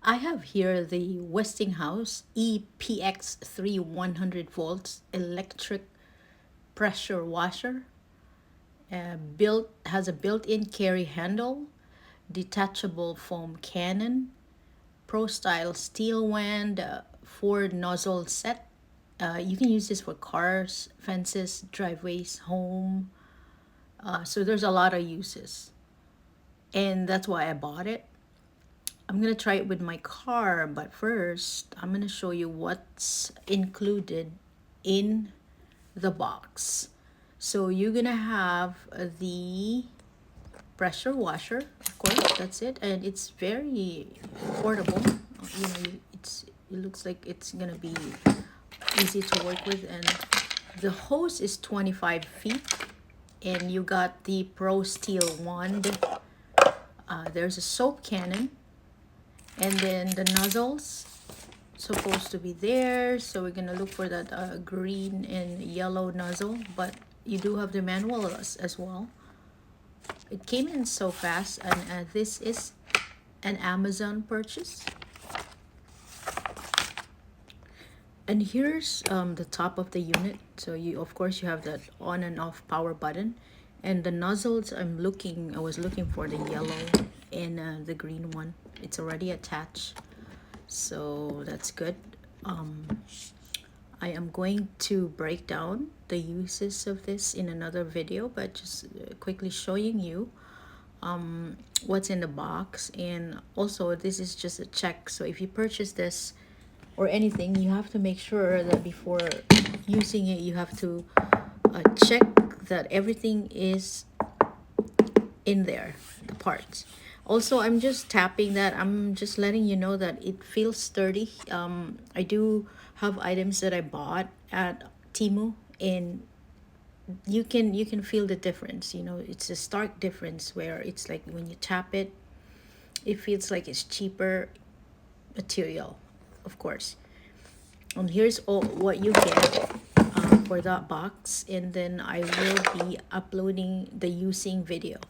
I have here the Westinghouse ePX3100 volts electric pressure washer. Built has a built-in carry handle, detachable foam cannon, pro style steel wand, four nozzle set. You can use this for cars, fences, driveways, home. So there's a lot of uses, and that's why I bought it. I'm gonna try it with my car, but first I'm gonna show you what's included in the box. So you're gonna have the pressure washer, of course, that's it, and it's very portable. It looks like it's gonna be easy to work with, and the hose is 25 feet, and you got the pro steel wand. There's a soap cannon, and then the nozzles supposed to be there, so we're gonna look for that green and yellow nozzle, but you do have the manual as well. It came in so fast, and this is an Amazon purchase. And here's the top of the unit. So you, of course, you have that on and off power button, and the nozzles I was looking for the yellow and the green one. It's already attached, so that's good. I am going to break down the uses of this in another video, but just quickly showing you what's in the box. And also, this is just a check, so if you purchase this or anything, you have to make sure that before using it, you have to check that everything is in there, the parts. Also, I'm just tapping that. I'm just letting you know that it feels sturdy. I do have items that I bought at Temu, and you can feel the difference. It's a stark difference where it's like when you tap it, it feels like it's cheaper material, of course. And here's all what you get for that box, and then I will be uploading the using video.